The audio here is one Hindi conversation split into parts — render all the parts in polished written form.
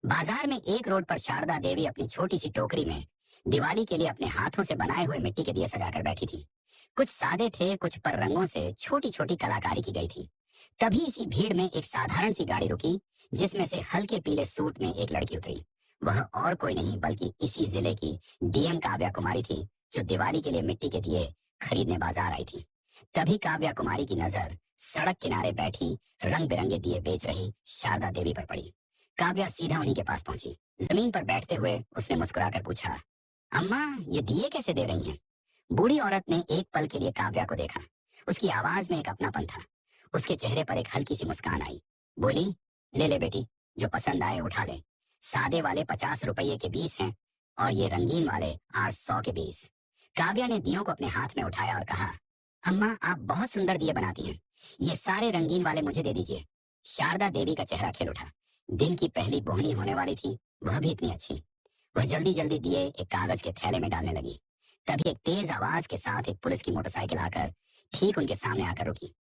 बाजार में एक रोड पर शारदा देवी अपनी छोटी सी टोकरी में दिवाली के लिए अपने हाथों से बनाए हुए मिट्टी के दिए सजाकर बैठी थी। कुछ सादे थे, कुछ पर रंगों से छोटी छोटी कलाकारी की गई थी। तभी इसी भीड़ में एक साधारण सी गाड़ी रुकी, जिसमें से हल्के पीले सूट में एक लड़की उतरी। वह और कोई नहीं बल्कि इसी जिले की डीएम काव्या कुमारी थी, जो दिवाली के लिए मिट्टी के दिए खरीदने बाजार आई थी। तभी काव्या कुमारी की नजर सड़क किनारे बैठी रंग बिरंगे दिए बेच रही शारदा देवी पर पड़ी। काव्या सीधा उन्हीं के पास पहुंची। जमीन पर बैठते हुए उसने मुस्कुराकर पूछा, अम्मा, ये दिए कैसे दे रही हैं? बूढ़ी औरत ने एक पल के लिए काव्या को देखा। उसकी आवाज में एक अपनापन था। उसके चेहरे पर एक हल्की सी मुस्कान आई। बोली, ले ले बेटी, जो पसंद आए उठा ले। सादे वाले 50 रुपये के 20 हैं और ये रंगीन वाले 800 के 20। काव्या ने दियों को अपने हाथ में उठाया और कहा, अम्मा, आप बहुत सुंदर दिए बनाती हैं। ये सारे रंगीन वाले मुझे दे दीजिए। शारदा देवी का चेहरा खिल उठा। दिन की पहली बोहनी होने वाली थी, वह भी इतनी अच्छी। वह जल्दी जल्दी दिए एक कागज के थैले में डालने लगी। तभी एक तेज आवाज के साथ एक पुलिस की मोटरसाइकिल आकर ठीक उनके सामने आकर रुकी।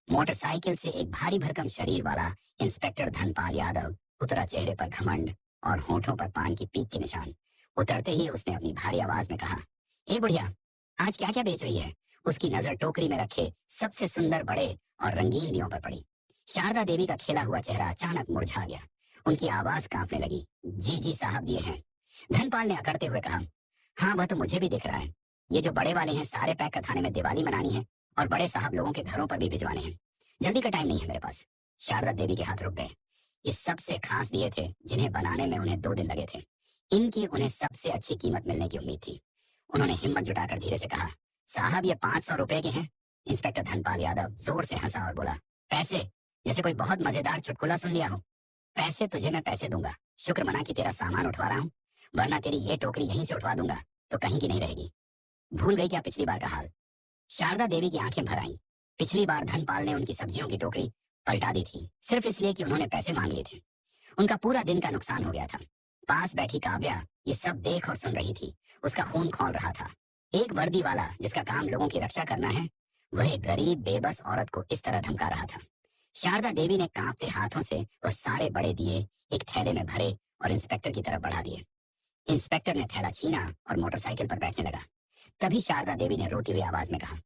मोटरसाइकिल से एक भारी भरकम शरीर वाला इंस्पेक्टर धनपाल यादव उतरा। चेहरे पर घमंड और होठों पर पान की पीक के निशान। उतरते ही उसने अपनी भारी आवाज में कहा, ए बुढ़िया, आज क्या क्या बेच रही है? उसकी नजर टोकरी में रखे सबसे सुंदर बड़े और रंगीन दियों पर पड़ी। शारदा देवी का खिला हुआ चेहरा अचानक मुरझा गया। उनकी आवाज कांपने लगी। जी जी साहब, दिए हैं। धनपाल ने अकड़ते हुए कहा, हाँ वह तो मुझे भी दिख रहा है। ये जो बड़े वाले हैं सारे पैक कर थाने में दिवाली मनानी है और बड़े साहब लोगों के घरों पर भी भिजवाने हैं। जल्दी का टाइम नहीं है मेरे पास। शारदा देवी के हाथ रुक गए। ये सबसे खास दिए थे जिन्हें बनाने में उन्हें 2 दिन लगे थे। इनकी उन्हें सबसे अच्छी कीमत मिलने की उम्मीद थी। उन्होंने हिम्मत जुटाकर धीरे से कहा, साहब ये 500 रुपए के हैं। इंस्पेक्टर धनपाल यादव जोर से हंसा और बोला, पैसे? जैसे कोई बहुत मजेदार चुटकुला सुन लिया हो। पैसे तुझे मैं पैसे दूंगा। शुक्र मना कि तेरा सामान उठवा रहा हूँ, वरना तेरी ये टोकरी यहीं से उठवा दूंगा तो कहीं की नहीं रहेगी। भूल गई क्या पिछली बार का हाल? शारदा देवी की आंखें भर आईं। पिछली बार धनपाल ने उनकी सब्जियों की टोकरी पलटा दी थी, सिर्फ इसलिए कि उन्होंने पैसे मांग लिए थे। उनका पूरा दिन का नुकसान हो गया था। पास बैठी काव्या ये सब देख और सुन रही थी। उसका खून खौल रहा था। एक वर्दी वाला जिसका काम लोगों की रक्षा करना है, वह एक गरीब बेबस औरत को इस तरह धमका रहा था। शारदा देवी ने कांपते हाथों से वह सारे बड़े दिए एक थैले में भरे और इंस्पेक्टर की तरफ बढ़ा दिए। इंस्पेक्टर ने थैला छीना और मोटरसाइकिल पर बैठने लगा। तभी शारदा देवी ने रोती हुई आवाज में कहा,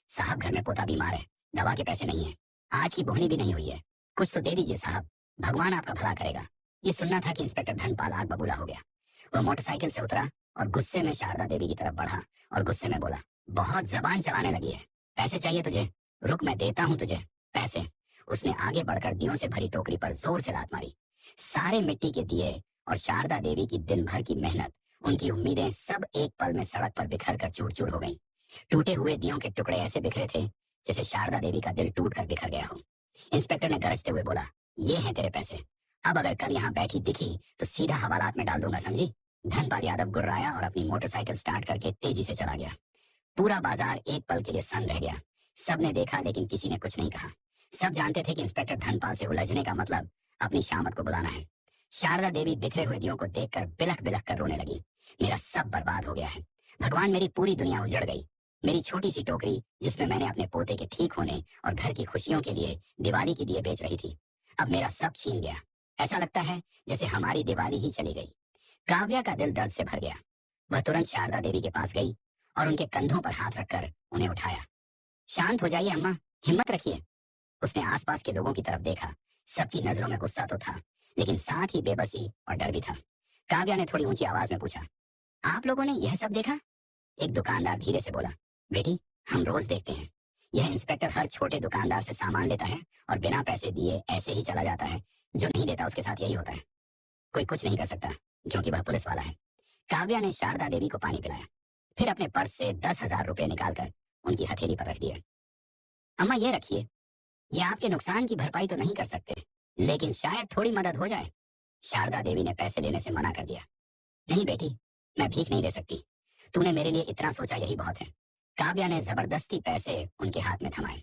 साहब घर में पोता बीमार है, दवा के पैसे नहीं है, आज की बोहनी भी नहीं हुई है, कुछ तो दे दीजिए साहब, भगवान आपका भला करेगा। ये सुनना था कि इंस्पेक्टर धनपाल आग बबूला हो गया। वह मोटरसाइकिल से उतरा और गुस्से में शारदा देवी की तरफ बढ़ा और गुस्से में बोला, बहुत जबान चलाने लगी है। पैसे चाहिए तुझे? रुक, मैं देता हूं तुझे पैसे। उसने आगे बढ़कर दियों से भरी टोकरी पर जोर से लात मारी। सारे मिट्टी के दिए और शारदा देवी की दिन भर की मेहनत, उनकी उम्मीदें सब एक पल में सड़क पर बिखर कर चूर चूर हो गईं। टूटे हुए दियों के टुकड़े ऐसे बिखरे थे जैसे शारदा देवी का दिल टूट कर बिखर गया हो। इंस्पेक्टर ने गरजते हुए बोला, ये हैं तेरे पैसे। अब अगर कल यहाँ बैठी दिखी तो सीधा हवालात में डाल दूंगा, समझी? धनपाल यादव गुर्राया और अपनी मोटरसाइकिल स्टार्ट करके तेजी से चला गया। पूरा बाजार एक पल के लिए सन्न रह गया। सबने देखा लेकिन किसी ने कुछ नहीं कहा। सब जानते थे कि इंस्पेक्टर धनपाल से उलझने का मतलब अपनी शामत को बुलाना है। शारदा देवी बिखरे हुए दियों को देखकर बिलख बिलख कर रोने लगी। मेरा सब बर्बाद हो गया है भगवान, मेरी पूरी दुनिया उजड़ गई। मेरी छोटी सी टोकरी जिसमें मैंने अपने पोते के ठीक होने और घर की खुशियों के लिए दिवाली की दिए बेच रही थी, अब मेरा सब छीन गया। ऐसा लगता है जैसे हमारी दिवाली ही चली गई। काव्या का दिल दर्द से भर गया। वह तुरंत शारदा देवी के पास गई और उनके कंधों पर हाथ रखकर उन्हें उठाया। शांत हो जाइए अम्मा, हिम्मत रखिए। उसने आसपास के लोगों की तरफ देखा। सबकी नजरों में गुस्सा तो था, लेकिन साथ ही बेबसी और डर भी था। काव्या ने थोड़ी ऊंची आवाज में पूछा, आप लोगों ने यह सब देखा? एक दुकानदार धीरे से बोला, बेटी, हम रोज देखते हैं। यह इंस्पेक्टर हर छोटे दुकानदार से सामान लेता है और बिना पैसे दिए ऐसे ही चला जाता है। जो नहीं देता उसके साथ यही होता है। कोई कुछ नहीं कर सकता क्योंकि वह पुलिस वाला है। काव्या ने शारदा देवी को पानी पिलाया, फिर अपने पर्स से 10,000 रुपए निकालकर उनकी हथेली पर रख दिए। अम्मा ये रखिए, ये आपके नुकसान की भरपाई तो नहीं कर सकते, लेकिन शायद थोड़ी मदद हो जाए। शारदा देवी ने पैसे लेने से मना कर दिया। नहीं बेटी, मैं भीख नहीं ले सकती। तूने मेरे लिए इतना सोचा यही बहुत है। काव्या ने जबरदस्ती पैसे उनके हाथ में थमाए।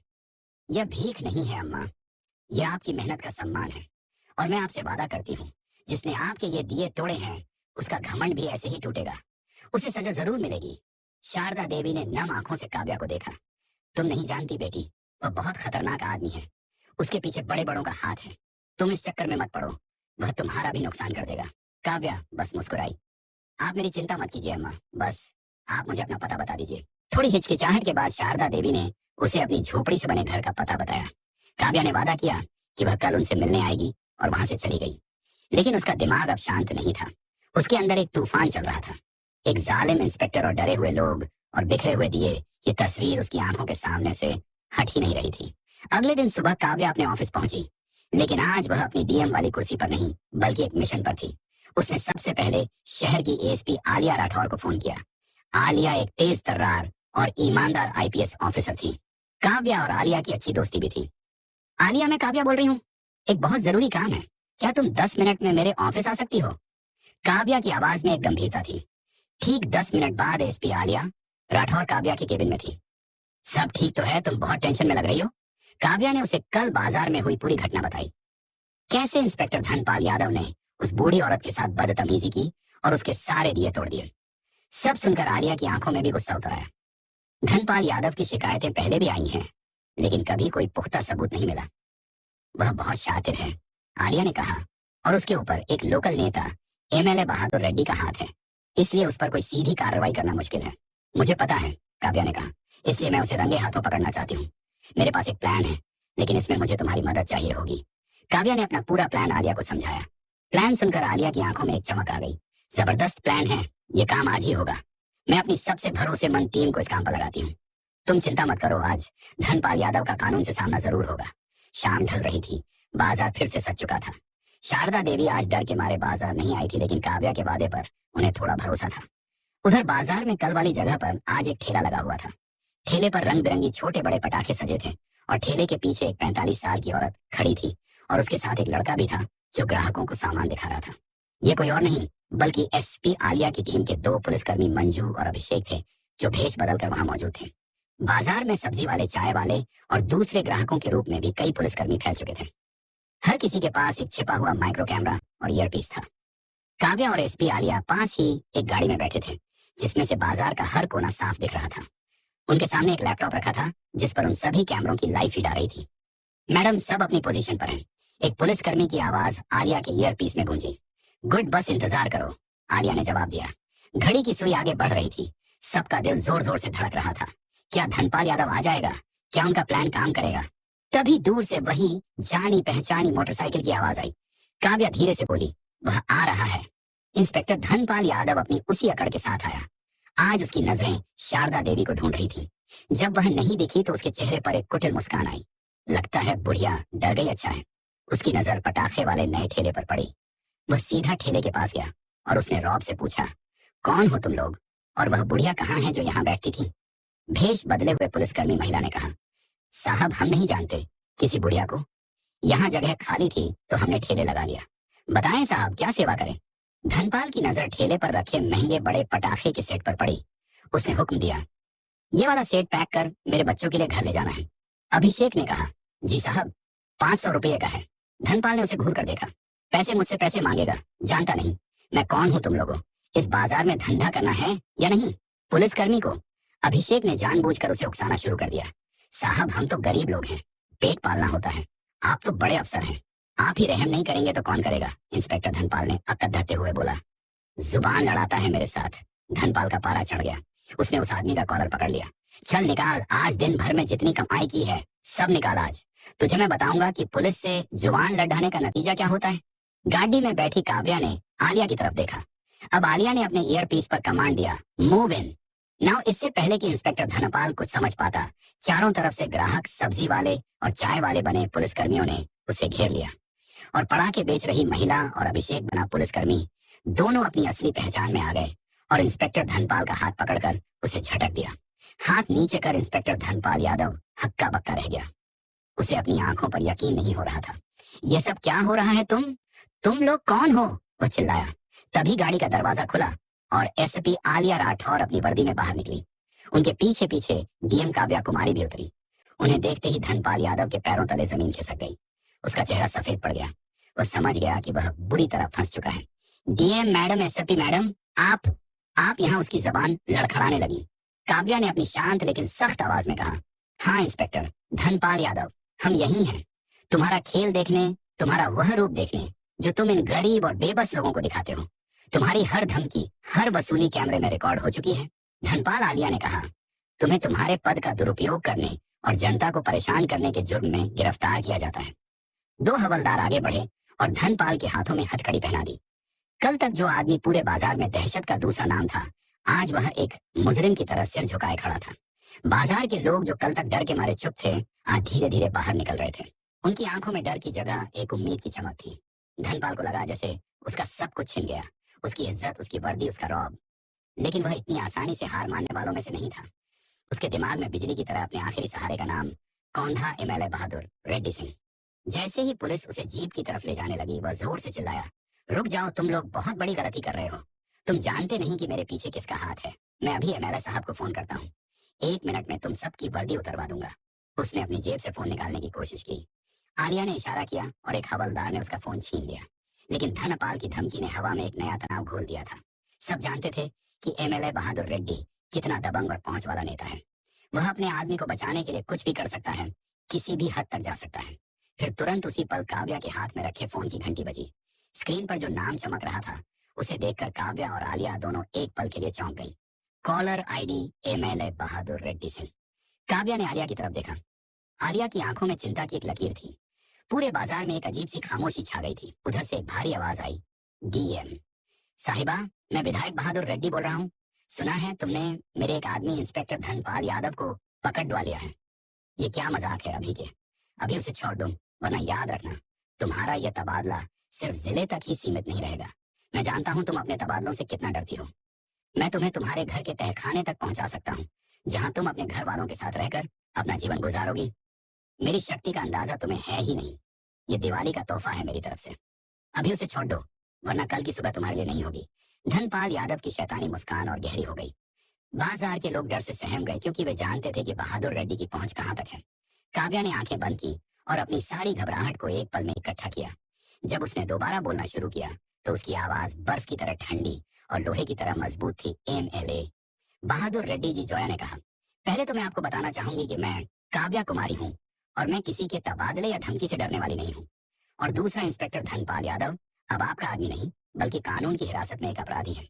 यह भीख नहीं है अम्मा, यह आपकी मेहनत का सम्मान है और मैं आपसे वादा करती हूँ, जिसने आपके ये दिए तोड़े हैं उसका घमंड भी ऐसे ही टूटेगा। उसे सजा जरूर मिलेगी। शारदा देवी ने नम आंखों से काव्या को देखा। तुम नहीं जानती बेटी, वह बहुत खतरनाक आदमी है। उसके पीछे बड़े बड़ों का हाथ है। तुम इस चक्कर में मत पड़ो, वह तुम्हारा भी नुकसान कर देगा। काव्या बस मुस्कुराई। आप मेरी चिंता मत कीजिए अम्मा, बस आप मुझे अपना पता बता दीजिए। थोड़ी हिचकिचाहट के बाद शारदा देवी ने उसे अपनी झोपड़ी से बने घर का पता बताया। काव्या ने वादा किया कि वह कल उनसे मिलने आएगी और वहां से चली गई। लेकिन उसका दिमाग अब शांत नहीं था। उसके अंदर एक तूफान चल रहा था। एक जालिम इंस्पेक्टर और डरे हुए लोग और बिखरे हुए दिए, ये तस्वीर उसकी आंखों के सामने से हट ही नहीं रही थी। अगले दिन सुबह काव्या अपने ऑफिस पहुंची, लेकिन आज वह अपनी डीएम वाली कुर्सी पर नहीं बल्कि एक मिशन पर थी। उसने सबसे पहले शहर की एएसपी आलिया राठौर को फोन किया। आलिया एक तेज तर्रार और ईमानदार आईपीएस ऑफिसर थी। काव्या और आलिया की अच्छी दोस्ती भी थी। आलिया, मैं काव्या बोल रही हूँ, एक बहुत जरूरी काम है, क्या तुम 10 मिनट में मेरे ऑफिस आ सकती हो? काव्या की आवाज में एक गंभीरता थी। ठीक 10 मिनट बाद एसपी आलिया राठौर काव्या के केबिन में थी। सब ठीक तो है, तुम बहुत टेंशन में लग रही हो। काव्या ने उसे कल बाजार में हुई पूरी घटना बताई। कैसे इंस्पेक्टर धनपाल यादव ने उस बूढ़ी औरत के साथ बदतमीजी की और उसके सारे दिए तोड़ दिए। सब सुनकर आलिया की आंखों में भी गुस्सा उतर आया। धनपाल यादव की शिकायतें पहले भी आई हैं, लेकिन कभी कोई पुख्ता सबूत नहीं मिला। वह बहुत शातिर है, आलिया ने कहा, और उसके ऊपर एक लोकल नेता एमएलए बहादुर रेड्डी का हाथ है, इसलिए उस पर कोई सीधी कार्रवाई करना मुश्किल है। मुझे पता है, काव्या ने कहा, इसलिए मैं उसे रंगे हाथों पकड़ना चाहती हूँ। मेरे पास एक प्लान है, लेकिन इसमें मुझे तुम्हारी मदद चाहिए होगी। काव्या ने अपना पूरा प्लान आलिया को समझाया। प्लान सुनकर आलिया की आंखों में एक चमक आ गई। जबरदस्त प्लान है, ये काम आज ही होगा। मैं अपनी सबसे भरोसेमंद टीम को इस काम पर लगाती हूँ। तुम चिंता मत करो, आज धनपाल यादव का कानून से सामना जरूर होगा। शाम ढल रही थी, बाजार फिर से सज चुका था। शारदा देवी आज डर के मारे बाजार नहीं आई थी, लेकिन काव्या के वादे पर उन्हें थोड़ा भरोसा था। उधर बाजार में कल वाली जगह पर आज एक ठेला लगा हुआ था। ठेले पर रंग बिरंगी छोटे बड़े पटाखे सजे थे और ठेले के पीछे एक 45 साल की औरत खड़ी थी और उसके साथ एक लड़का भी था जो ग्राहकों को सामान दिखा रहा था। ये कोई और नहीं बल्कि एसपी आलिया की टीम के 2 पुलिसकर्मी मंजू और अभिषेक थे, जो भेष बदलकर वहां मौजूद थे। बाजार में सब्जी वाले, चाय वाले और दूसरे ग्राहकों के रूप में भी कई पुलिसकर्मी फैल चुके थे। हर किसी के पास एक छिपा हुआ माइक्रो कैमरा और ईयरपीस था। काव्या और एसपी आलिया पास ही एक गाड़ी में बैठे थे, जिसमें से बाजार का हर कोना साफ दिख रहा था। उनके सामने एक लैपटॉप रखा था, जिस पर उन सभी कैमरों की लाइव फीड आ रही थी। मैडम, सब अपनी पोजीशन पर हैं। एक पुलिसकर्मी की आवाज आलिया के ईयरपीस में गूंजी। गुड, बस इंतजार करो, आलिया ने जवाब दिया। घड़ी की सुई आगे बढ़ रही थी। सबका दिल जोर जोर से धड़क रहा था। क्या धनपाल यादव आ जाएगा? क्या उनका प्लान काम करेगा? तभी दूर से वही जानी पहचानी मोटरसाइकिल की आवाज आई। काव्या धीरे से बोली, वह आ रहा है। इंस्पेक्टर धनपाल यादव अपनी उसी अकड़ के साथ आया। आज उसकी नजरें शारदा देवी को ढूंढ रही थी। जब वह नहीं दिखी तो उसके चेहरे पर एक कुटिल मुस्कान आई। लगता है बुढ़िया डर गई, अच्छा है। उसकी नजर पटाखे वाले नए ठेले पर पड़ी। वह सीधा ठेले के पास गया और उसने रौब से पूछा, कौन हो तुम लोग और वह बुढ़िया कहाँ है जो यहाँ बैठती थी? भेष बदले हुए पुलिसकर्मी महिला ने कहा, साहब, हम नहीं जानते किसी बुढ़िया को। यहाँ जगह खाली थी तो हमने ठेले लगा लिया। बताएं साहब, क्या सेवा करें? धनपाल की नजर ठेले पर रखे महंगे बड़े पटाखे के सेट पर पड़ी। उसने हुक्म दिया, ये वाला सेट पैक कर मेरे बच्चों के लिए घर ले जाना है। अभिषेक ने कहा, जी साहब, 500 रुपये का है। धनपाल ने उसे घूर कर देखा। पैसे मुझसे पैसे मांगेगा, जानता नहीं मैं कौन हूं तुम लोगों? इस बाजार में धंधा करना है या नहीं? पुलिसकर्मी को अभिषेक ने जानबूझकर उसे उकसाना शुरू कर दिया। साहब, हम तो गरीब लोग हैं, पेट पालना होता है। आप तो बड़े अफसर हैं, आप ही रहम नहीं करेंगे तो कौन करेगा? इंस्पेक्टर धनपाल ने अक्कत धरते हुए बोला। जुबान लड़ाता है मेरे साथ। धनपाल का पारा चढ़ गया। उसने उस आदमी का कॉलर पकड़ लिया। चल निकाल, आज दिन भर में जितनी कमाई की है सब निकाल आज। तुझे मैं बताऊंगा कि पुलिस से जुबान लड़ाने का नतीजा क्या होता है। गाड़ी में बैठी काव्या ने आलिया की तरफ देखा। अब आलिया ने अपने ईयरपीस पर कमांड दिया, मूव इन नाउ। इससे पहले कि इंस्पेक्टर धनपाल कुछ समझ पाता, चारों तरफ से ग्राहक, सब्जी वाले और चाय वाले बने पुलिसकर्मियों ने उसे घेर लिया और पटाखे बेच रही महिला और अभिषेक बना पुलिसकर्मी दोनों अपनी असली पहचान में आ गए और इंस्पेक्टर धनपाल का हाथ पकड़कर उसे झटक दिया। हाथ नीचे कर इंस्पेक्टर धनपाल यादव हक्का बक्का रह गया। उसे अपनी आंखों पर यकीन नहीं हो रहा था। यह सब क्या हो रहा है? तुम लोग कौन हो? वह चिल्लाया। तभी गाड़ी का दरवाजा खुला और एसपी आलिया राठौर अपनी वर्दी में बाहर निकली। उनके पीछे पीछे डीएम काव्या कुमारी भी उतरी। उन्हें देखते ही धनपाल यादव के पैरों तले जमीन खिसक गई। उसका चेहरा सफेद पड़ गया। वह समझ गया कि वह बुरी तरह फंस चुका है। डीएम मैडम, एसपी मैडम, आप यहाँ? उसकी जबान लड़खड़ाने लगी। काव्या ने अपनी शांत लेकिन सख्त आवाज में कहा, हाँ इंस्पेक्टर धनपाल यादव, हम यही हैं। तुम्हारा खेल देखने, तुम्हारा वह रूप देखने जो तुम इन गरीब और बेबस लोगों को दिखाते हो। तुम्हारी हर धमकी, हर वसूली कैमरे में रिकॉर्ड हो चुकी है। धनपाल आलिया ने कहा, तुम्हें तुम्हारे पद का दुरुपयोग करने और जनता को परेशान करने के जुर्म में गिरफ्तार किया जाता है। दो हवलदार आगे बढ़े और धनपाल के हाथों में हथकड़ी पहना दी। कल तक जो आदमी पूरे बाजार में दहशत का दूसरा नाम था, आज वह एक मुजरिम की तरह सिर झुकाए खड़ा था। बाजार के लोग जो कल तक डर के मारे चुप थे, आज धीरे धीरे बाहर निकल रहे थे। उनकी आंखों में डर की जगह एक उम्मीद की चमक थी। धनपाल को लगा जैसे उसका सब कुछ छिन गया, उसकी इज्जत, उसकी वर्दी, उसका रौब। लेकिन वह इतनी आसानी से हार मानने वालों में से नहीं था। उसके दिमाग में बिजली की तरह अपने आखिरी सहारे का नाम कौंधा एमएलए बहादुर रेड्डी सिंह। जैसे ही पुलिस उसे जीप की तरफ ले जाने लगी, वह जोर से चिल्लाया, रुक जाओ, तुम लोग बहुत बड़ी गलती कर रहे हो। तुम जानते नहीं कि मेरे पीछे किसका हाथ है। मैं अभी एमएलए साहब को फोन करता हूँ। 1 मिनट में तुम सबकी वर्दी उतरवा दूंगा। उसने अपनी जेब से फोन निकालने की कोशिश की। आलिया ने इशारा किया और एक हवलदार ने उसका फोन छीन लिया। लेकिन धनपाल की धमकी ने हवा में एक नया तनाव घोल दिया था। सब जानते थे कि एमएलए बहादुर रेड्डी कितना दबंग और पहुंच वाला नेता है। वह अपने आदमी को बचाने के लिए कुछ भी कर सकता है, किसी भी हद तक जा सकता है। फिर तुरंत उसी पल काव्या के हाथ में रखे फोन की घंटी बजी। स्क्रीन पर जो नाम चमक रहा था, उसे देखकर काव्या और आलिया दोनों एक पल के लिए चौंक गई। कॉलर आईडी एमएलए बहादुर रेड्डी सिंह। काव्या ने आलिया की तरफ देखा। आलिया की आंखों में चिंता की एक लकीर थी। पूरे बाजार में एक अजीब सी खामोशी छा गई थी। उधर से एक भारी आवाज आई, डीएम साहिबा, मैं विधायक बहादुर रेड्डी बोल रहा हूँ। सुना है तुमने मेरे एक आदमी इंस्पेक्टर धनपाल यादव को पकड़ लिया है। ये क्या मजाक है अभी के? अभी उसे छोड़ दो, वरना याद रखना तुम्हारा यह तबादला सिर्फ जिले तक ही सीमित नहीं रहेगा। मैं जानता हूँ तुम अपने तबादलों से कितना डरती हो। मैं तुम्हें तुम्हारे घर के तहखाने तक पहुंचा सकता हूँ, जहाँ तुम अपने घर वालों के साथ रहकर अपना जीवन गुजारोगी। मेरी शक्ति का अंदाजा तुम्हें है ही नहीं। ये दिवाली का तोहफा है मेरी तरफ से। अभी उसे छोड़ दो, वरना कल की सुबह तुम्हारे लिए नहीं होगी। धनपाल यादव की शैतानी मुस्कान और गहरी हो गई। बाजार के लोग डर से सहम गए, क्योंकि वे जानते थे कि बहादुर रेड्डी की पहुंच कहां तक है। काव्या ने आंखें बंद की और अपनी सारी घबराहट को एक पल में इकट्ठा किया। जब उसने दोबारा बोलना शुरू किया तो उसकी आवाज बर्फ की तरह ठंडी और लोहे की तरह मजबूत थी। एमएलए बहादुर रेड्डी जी, जोया ने कहा, पहले तो मैं आपको बताना चाहूंगी कि मैं काव्या कुमारी हूँ और मैं किसी के तबादले या धमकी से डरने वाली नहीं हूँ। और दूसरा, इंस्पेक्टर धनपाल यादव अब आपका आदमी नहीं, बल्कि कानून की हिरासत में एक अपराधी है।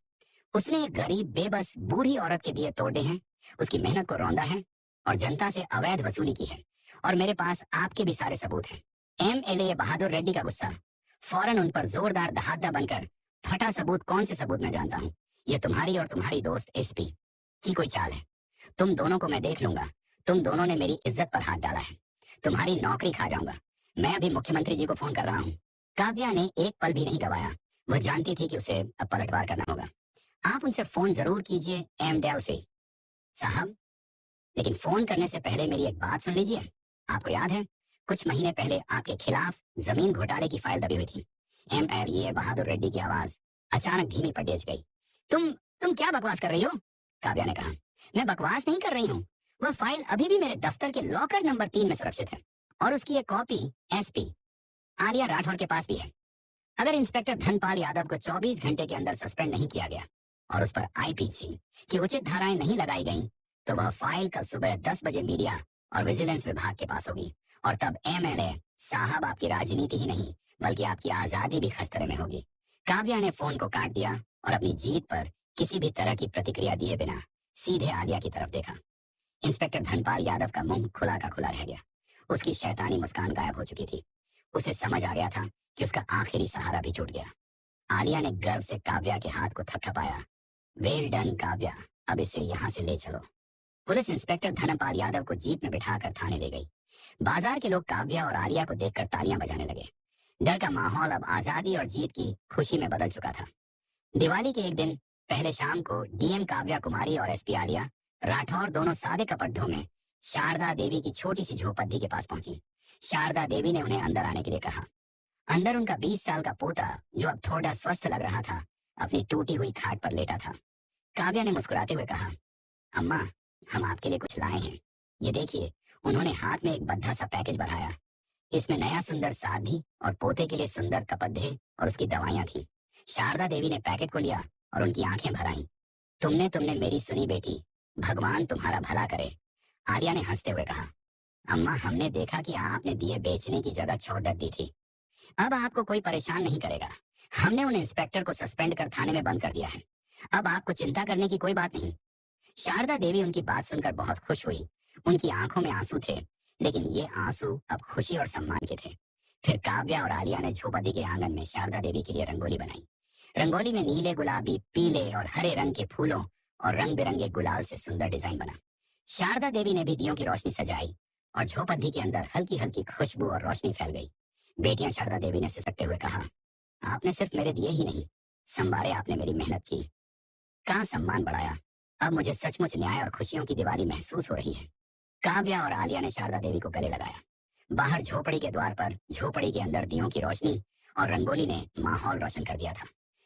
उसने एक गरीब बेबस बूढ़ी औरत के दिए तोड़े हैं, उसकी मेहनत को रौंदा है और जनता से अवैध वसूली की है। और मेरे पास आपके भी सारे सबूत हैं। एमएलए बहादुर रेड्डी का गुस्सा फौरन उन पर जोरदार दहाड़ा बनकर फटा। सबूत? कौन से सबूत? मैं जानता हूँ। ये तुम्हारी और तुम्हारी दोस्त एसपी की कोई चाल है। तुम दोनों को मैं देख लूंगा। तुम दोनों ने मेरी इज्जत पर हाथ डाला है। तुम्हारी नौकरी खा जाऊंगा। मैं अभी मुख्यमंत्री जी को फोन कर रहा हूँ। काव्या ने एक पल भी नहीं गवाया। वह जानती थी कि उसे अब पलटवार करना होगा। आप उनसे फोन जरूर कीजिए एमडेल से साहब, लेकिन फोन करने से पहले मेरी एक बात सुन लीजिए। आपको याद है कुछ महीने पहले आपके खिलाफ जमीन घोटाले की फाइल दबी हुई थी। एमएलए बहादुर रेड्डी की आवाज अचानक धीमी पर डेज गई। तुम क्या बकवास कर रही हो? काव्या ने कहा। मैं बकवास नहीं कर रही हूँ। वह फाइल अभी भी मेरे दफ्तर के लॉकर नंबर 3 में सुरक्षित है और उसकी एक कॉपी एसपी आलिया राठौर के पास भी है। अगर इंस्पेक्टर धनपाल यादव को 24 घंटे के अंदर सस्पेंड नहीं किया गया और उस पर आईपीसी की उचित धाराएं नहीं लगाई गई, तो वह फाइल कल सुबह 10 बजे मीडिया और विजिलेंस विभाग के पास होगी। और तब एमएलए साहब, आपकी राजनीति ही नहीं बल्कि आपकी आजादी भी खतरे में होगी। काव्या ने फोन को काट दिया और अपनी जीत पर किसी भी तरह की प्रतिक्रिया दिए बिना सीधे आलिया की तरफ देखा। इंस्पेक्टर धनपाल यादव का मुंह खुला का खुला रह गया। उसकी शैतानी मुस्कान गायब हो चुकी थी। उसे समझ आ गया था कि उसका आखिरी सहारा भी टूट गया। आलिया ने गर्व से काव्या के हाथ को थपथपाया। वेल डन काव्या, अब इसे यहाँ से ले चलो। पुलिस इंस्पेक्टर धनपाल यादव को जीप में बिठाकर थाने ले गई। बाजार के लोग काव्या और आलिया को देखकर तालियां बजाने लगे। डर का माहौल अब आजादी और जीत की खुशी में बदल चुका था। दिवाली के एक दिन पहले शाम को डीएम काव्या कुमारी और एसपी आलिया राठौर दोनों सादे कपड़ों में शारदा देवी की छोटी सी झोपड़ी के पास पहुंची। शारदा देवी ने उन्हें अंदर आने के लिए कहा। अंदर उनका 20 साल का पोता, जो अब थोड़ा स्वस्थ लग रहा था, अपनी टूटी हुई खाट पर लेटा था। काव्या ने मुस्कुराते हुए कहा, अम्मा, हम आपके लिए कुछ लाए हैं। ये देखिए। उन्होंने हाथ में एक बद्धा सा पैकेज बढ़ाया। इसमें नया सुंदर साधी और पोते के लिए सुंदर कपड़े और उसकी दवाइयां थी। शारदा देवी ने पैकेट को लिया और उनकी आंखें भर आईं। तुमने मेरी सुनी बेटी, भगवान तुम्हारा भला करे। आलिया ने हंसते हुए कहा, अम्मा, हमने देखा कि आपने दिए बेचने की जगह छोड़ दी थी, अब आपको कोई परेशान नहीं करेगा। हमने उन इंस्पेक्टर को सस्पेंड कर थाने में बंद कर दिया है। अब आपको चिंता करने की कोई बात नहीं। शारदा देवी उनकी बात सुनकर बहुत खुश हुई। उनकी आंखों में आंसू थे, लेकिन ये आंसू अब खुशी और सम्मान के थे। फिर काव्या और आलिया ने झोपड़ी के आंगन में शारदा देवी के लिए रंगोली बनाई। रंगोली में नीले, गुलाबी, पीले और हरे रंग के फूलों और रंग बिरंगे गुलाल से सुंदर डिजाइन बना। शारदा देवी ने भी दियों की रोशनी सजाई और झोपड़ी के अंदर हल्की हल्की खुशबू और रोशनी फैल गई। बेटियां, शारदा देवी ने सिसकते हुए कहा, आपने सिर्फ मेरे दिए ही नहीं संवारे, आपने मेरी मेहनत की, कहाँ सम्मान बढ़ाया। अब मुझे सचमुच न्याय और खुशियों की दिवाली महसूस हो रही है। काव्या और आलिया ने शारदा देवी को गले लगाया। बाहर झोपड़ी के द्वार पर, झोपड़ी के अंदर दियों की रोशनी और रंगोली ने माहौल रोशन कर दिया था।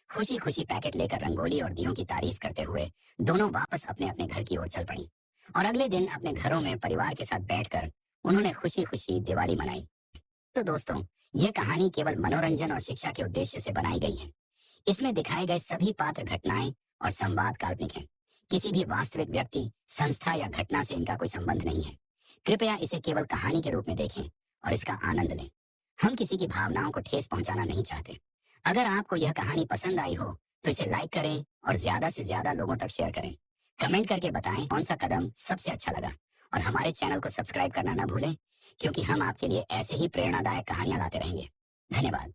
खुशी खुशी पैकेट लेकर रंगोली और दियों की तारीफ करते हुए दोनों वापस अपने अपने घर की ओर चल पड़ी और अगले दिन अपने घरों में परिवार के साथ बैठकर उन्होंने खुशी खुशी दिवाली मनाई। तो दोस्तों, ये कहानी केवल मनोरंजन और शिक्षा के उद्देश्य से बनाई गई है। इसमें दिखाए गए सभी पात्र, घटनाएं और संवाद काल्पनिक हैं। किसी भी वास्तविक व्यक्ति, संस्था या घटना से इनका कोई संबंध नहीं है। कृपया इसे केवल कहानी के रूप में देखें और इसका आनंद लें। हम किसी की भावनाओं को ठेस पहुंचाना नहीं चाहते। अगर आपको यह कहानी पसंद आई हो तो इसे लाइक करें और ज्यादा से ज्यादा लोगों तक शेयर करें। कमेंट करके बताएं कौन सा कदम सबसे अच्छा लगा और हमारे चैनल को सब्सक्राइब करना ना भूलें, क्योंकि हम आपके लिए ऐसे ही प्रेरणादायक कहानियां लाते रहेंगे। धन्यवाद।